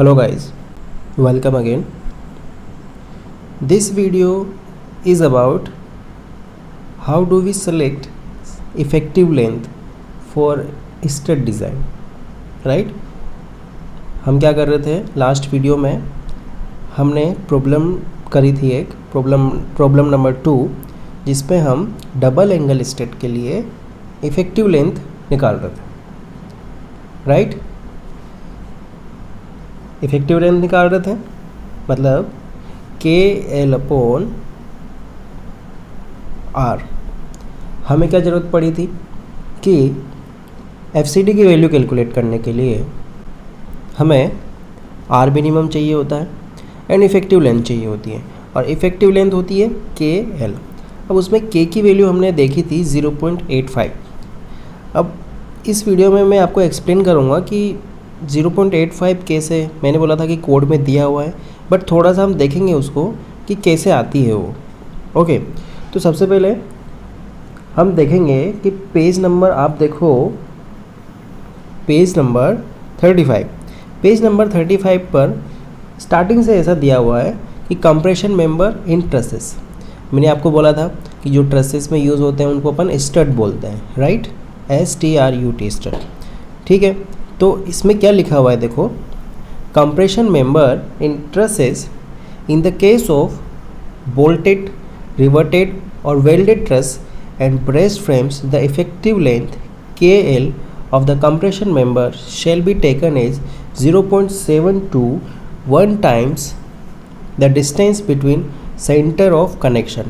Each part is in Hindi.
Hello guys, welcome again. This video is about how do we select effective length for strut design, right? हम क्या कर रहे थे लास्ट वीडियो में, हमने प्रॉब्लम करी थी एक प्रॉब्लम नंबर 2 जिसपे हम डबल एंगल स्ट्रट के लिए इफ़ेक्टिव लेंथ निकाल रहे थे, राइट? इफ़ेक्टिव लेंथ निकाल रहे थे मतलब KL/R। हमें क्या ज़रूरत पड़ी थी कि FCD की वैल्यू कैलकुलेट करने के लिए हमें R मिनिमम चाहिए होता है एंड इफ़ेक्टिव लेंथ चाहिए होती है, और इफ़ेक्टिव लेंथ होती है KL। अब उसमें K की वैल्यू हमने देखी थी 0.85। अब इस वीडियो में मैं आपको एक्सप्लेन करूँगा कि 0.85 कैसे, मैंने बोला था कि कोड में दिया हुआ है, बट थोड़ा सा हम देखेंगे उसको कि कैसे आती है वो। ओके, तो सबसे पहले हम देखेंगे कि पेज नंबर, आप देखो पेज नंबर 35। पेज नंबर 35 पर स्टार्टिंग से ऐसा दिया हुआ है कि कंप्रेशन मेंबर इन ट्रसेस। मैंने आपको बोला था कि जो ट्रसेस में यूज़ होते हैं उनको अपन स्ट्रट बोलते हैं, राइट? STRUT स्ट्रट, ठीक है। तो इसमें क्या लिखा हुआ है देखो, compression member in trusses in the case of bolted, riveted or welded truss and braced frames the effective length KL of the compression member shall be taken as 0.721 times the distance between center of connection।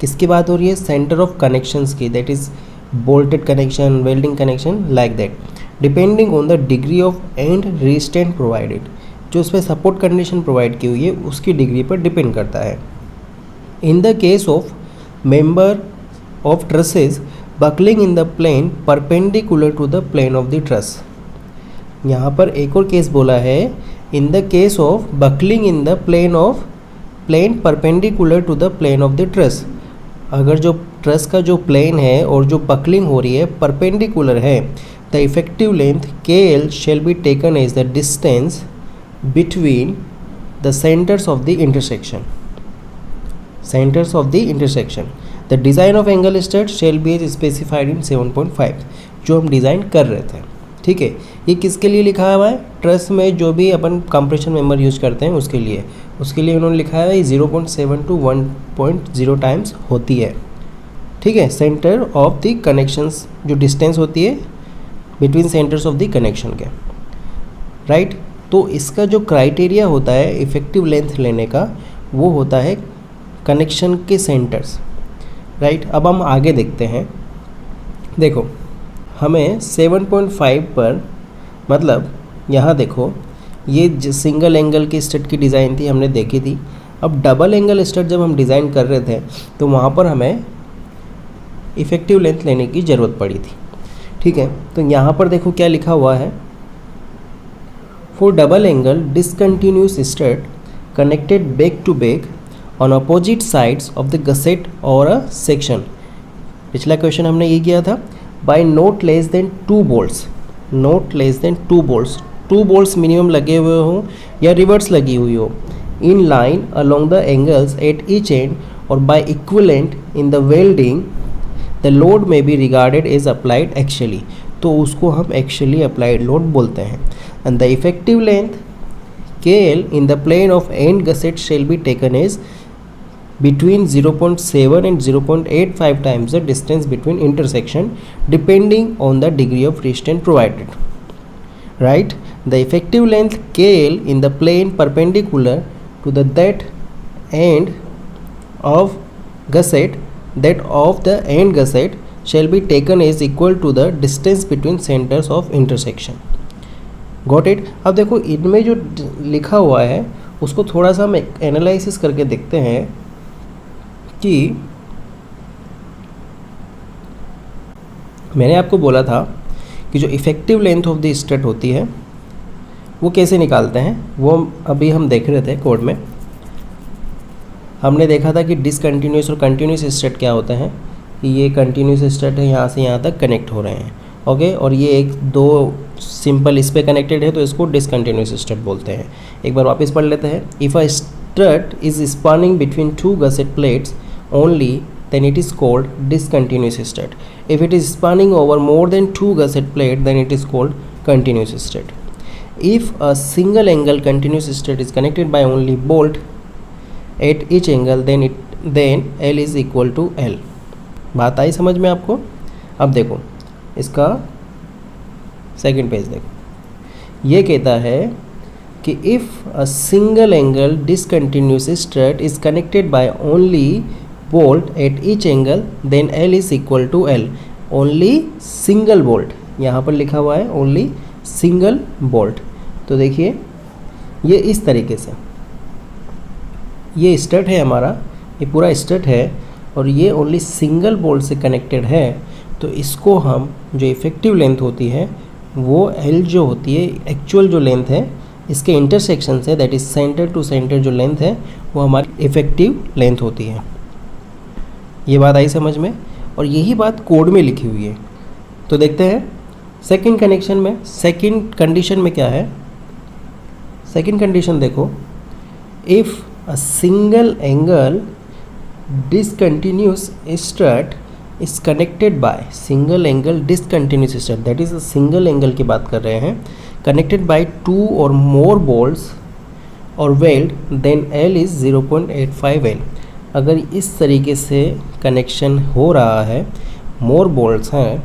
किसकी बात हो रही है? सेंटर ऑफ कनेक्शंस की, that is bolted connection, welding connection, like that, depending on the degree of and resistance provided. जो उसमें सपोर्ट कंडीशन प्रोवाइड की हुई है उसकी डिग्री पर डिपेंड करता है। In the case of member of trusses buckling in the plane perpendicular to the plane of the truss. यहाँ पर एक और केस बोला है, in the case of buckling in the plane perpendicular to the plane of the truss. अगर जो ट्रस का जो प्लेन है और जो बकलिंग हो रही है परपेंडिकुलर है, the effective length KL shall be taken as the distance between the centers of the intersection। Centers of the intersection। The design of angle strut shall be as specified in 7.5, जो हम डिज़ाइन कर रहे थे, ठीक है। ये किसके लिए लिखा हुआ है? ट्रस में जो भी अपन कंप्रेशन मेंबर यूज करते हैं उसके लिए उन्होंने लिखा है 0.7 to 1.0 टाइम्स होती है, ठीक है। सेंटर ऑफ द कनेक्शंस, जो डिस्टेंस होती है between centres of the connection के, राइट? तो इसका जो क्राइटेरिया होता है इफ़ेक्टिव लेंथ लेने का, वो होता है कनेक्शन के सेंटर्स, राइट? अब हम आगे देखते हैं। देखो हमें 7.5 पर, मतलब यहाँ देखो ये सिंगल एंगल की स्ट्रट की डिज़ाइन थी, हमने देखी थी। अब डबल एंगल स्ट्रट जब हम डिज़ाइन कर रहे थे तो वहाँ पर हमें इफ़ेक्टिव लेंथ लेने की ज़रूरत पड़ी थी, ठीक है। तो यहाँ पर देखो क्या लिखा हुआ है, for double angle discontinuous strut connected back to back on opposite sides of the gusset or a section. पिछला क्वेश्चन हमने ये किया था, by not less than 2 bolts, not less than 2 bolts, 2 bolts minimum लगे हुए हों या रिवर्स लगी हुई हो, in line along the angles at each end or by equivalent in the welding, the load may be regarded as applied actually. तो उसको हम एक्चुअली अप्लाइड लोड बोलते हैं। And the effective length KL in the plane of and gusset shall be taken as between 0.7 and 0.85 times the distance between intersection depending on the degree of resistance provided, right? The effective length KL in the plane perpendicular to the that end of gusset, that of the end gusset shall be taken as equal to the distance between centers of intersection। Got it? अब देखो इनमें जो लिखा हुआ है उसको थोड़ा सा हम एनालिसिस करके देखते हैं कि मैंने आपको बोला था कि जो effective length of the strut होती है वो कैसे निकालते हैं, वो अभी हम देख रहे थे कोड में। हमने देखा था कि डिसकंटिन्यूस और कंटिन्यूस स्ट्रट क्या होते हैं, कि ये कंटिन्यूस स्ट्रट है, यहाँ से यहाँ तक कनेक्ट हो रहे हैं, ओके। और ये एक दो सिंपल इस पे कनेक्टेड है तो इसको डिसकंटिन्यूस स्टड बोलते हैं। एक बार वापस पढ़ लेते हैं। If a stud is spanning between two gusset plates only then it is called discontinuous stud. If it is spanning over more than two gusset plate, then it is called continuous stud. If a single angle continuous stud is connected by only bolt at each angle, then L is equal to L. बात आई समझ में आपको? अब देखो इसका सेकंड पेज देखो, ये कहता है कि if a single angle discontinuous stud is connected by only bolt at each angle then L is equal to L. only single bolt, यहाँ पर लिखा हुआ है only single bolt। तो देखिए ये इस तरीके से, ये स्टड है हमारा, ये पूरा स्टड है और ये ओनली सिंगल बोल्ट से कनेक्टेड है। तो इसको हम जो इफ़ेक्टिव लेंथ होती है वो L जो होती है, एक्चुअल जो लेंथ है इसके इंटरसेक्शन से, that is centre to centre जो लेंथ है वो हमारी इफ़ेक्टिव लेंथ होती है। ये बात आई समझ में? और यही बात कोड में लिखी हुई है। तो देखते हैं सेकंड कनेक्शन में, सेकंड कंडीशन में क्या है। सेकंड कंडीशन देखो, if a single angle discontinuous stud is connected by single angle discontinuous stud, that is a single angle की बात कर रहे हैं, connected by two or more bolts or weld, then L is 0.85 L। अगर इस तरीके से कनेक्शन हो रहा है, मोर बोल्ट्स हैं,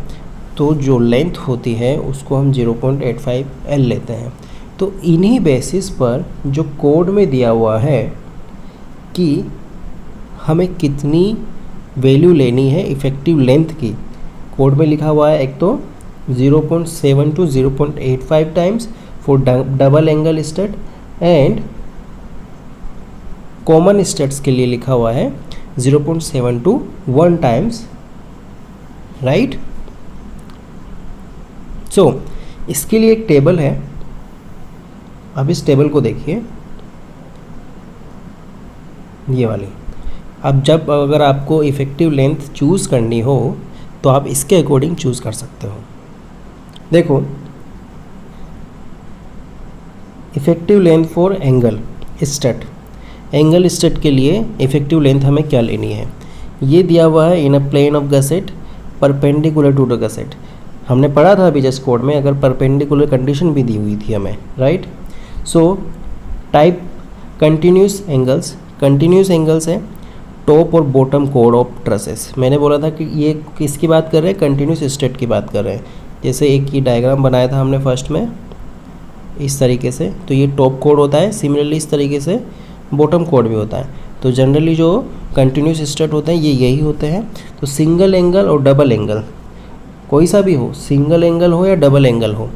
तो जो लेंथ होती है उसको हम 0.85 L लेते हैं। तो इन्हीं बेसिस पर जो कोड में दिया हुआ है कि हमें कितनी वैल्यू लेनी है इफ़ेक्टिव लेंथ की, कोड में लिखा हुआ है एक तो 0.7 to 0.85 times for double angle stud and common studs के लिए लिखा हुआ है 0.7 to 1 टाइम्स, राइट। सो इसके लिए एक टेबल है, अब इस टेबल को देखिए, ये वाली। अब जब अगर आपको इफ़ेक्टिव लेंथ चूज़ करनी हो तो आप इसके अकॉर्डिंग चूज़ कर सकते हो। देखो effective length for angle stud, angle stud के लिए इफ़ेक्टिव लेंथ हमें क्या लेनी है, ये दिया हुआ है in a plane of gusset perpendicular to the gusset. हमने पढ़ा था अभी जस्ट कोड में, अगर परपेंडिकुलर कंडीशन भी दी हुई थी हमें, right. So type continuous angles, continuous angles है टॉप और बॉटम कोड ऑफ ट्रसेस। मैंने बोला था कि ये किसकी बात कर रहे हैं, कंटिन्यूस स्टड की बात कर रहे हैं। जैसे एक ये डायग्राम बनाया था हमने फर्स्ट में इस तरीके से, तो ये टॉप कोड होता है, सिमिलरली इस तरीके से बॉटम कोड भी होता है। तो जनरली जो कंटिन्यूस स्टड होते हैं ये यही होते हैं। तो सिंगल एंगल और डबल एंगल कोई सा भी हो, सिंगल एंगल हो या डबल एंगल हो,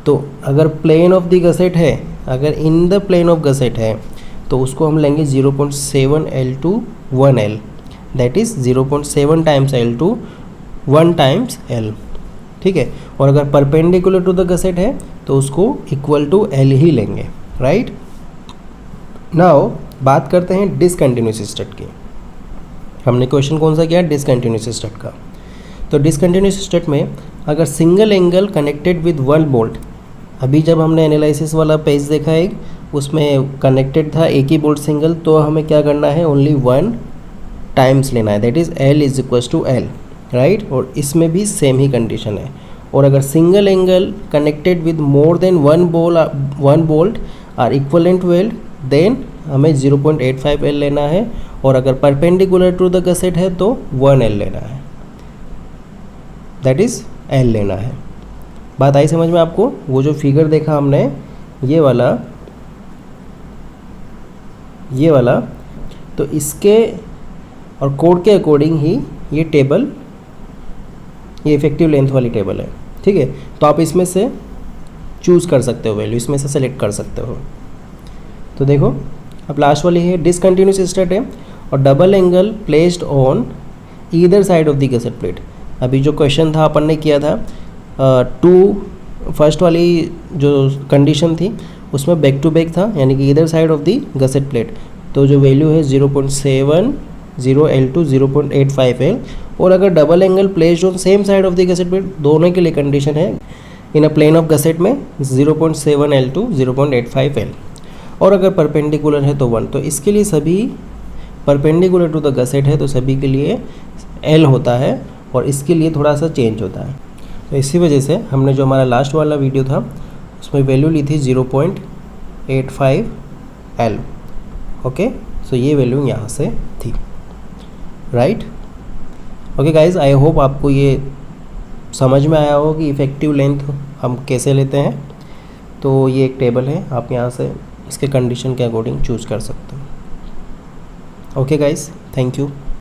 तो अगर प्लेन ऑफ द गसेट है, अगर in the plane of gusset है तो उसको हम लेंगे 0.7 L to 1 L, that is 0.7 times L to 1 times L, ठीक है। और अगर परपेंडिकुलर टू द गसेट है तो उसको इक्वल टू L ही लेंगे, राइट। नाउ बात करते हैं डिसकंटिन्यूस स्टड की। हमने क्वेश्चन कौन सा किया, डिसकंटिन्यूस स्टड का। तो डिसकंटिन्यूस स्टड में अगर single angle connected with one bolt, अभी जब हमने एनालिसिस वाला पेज देखा एक, उसमें कनेक्टेड था एक ही बोल्ट सिंगल, तो हमें क्या करना है, ओनली 1 टाइम्स लेना है, that is L is equals to L, right. और इसमें भी सेम ही कंडीशन है। और अगर single angle connected with more than one bolt are equivalent weld, then हमें 0.85 L लेना है। और अगर परपेंडिकुलर टू द गसेट है तो 1 L लेना है, दैट इज़ L लेना है। बात आई समझ में आपको? वो जो फिगर देखा हमने, ये वाला, तो इसके और कोड के अकॉर्डिंग ही ये टेबल, ये इफेक्टिव लेंथ वाली टेबल है, ठीक है। तो आप इसमें से चूज़ कर सकते हो वैल्यू, इसमें से सेलेक्ट कर सकते हो। तो देखो अब लास्ट वाली है, डिसकंटिन्यूस स्टड है और double angle placed on either side of the gusset plate. अभी जो क्वेश्चन था अपन ने किया था फर्स्ट वाली जो कंडीशन थी उसमें बैक टू बैक था, यानी कि either side of the gusset plate. तो जो वैल्यू है 0.70 L to 0.85 L। और अगर double angle placed on same side of the gusset plate, दोनों के लिए कंडीशन है in a plane of gusset में 0.7 L टू 0.85 L, और अगर परपेंडिकुलर है तो 1। तो इसके लिए सभी परपेंडिकुलर टू द गसेट है तो सभी के लिए L होता है, और इसके लिए थोड़ा सा चेंज होता है। तो इसी वजह से हमने जो हमारा लास्ट वाला वीडियो था उसमें वैल्यू ली थी 0.85 L। ओके, सो ये वैल्यू यहाँ से थी, right. Okay guys, I hope आपको ये समझ में आया हो कि इफ़ेक्टिव लेंथ हम कैसे लेते हैं। तो ये एक टेबल है, आप यहाँ से इसके कंडीशन के अकॉर्डिंग चूज़ कर सकते हो। Okay guys, thank you.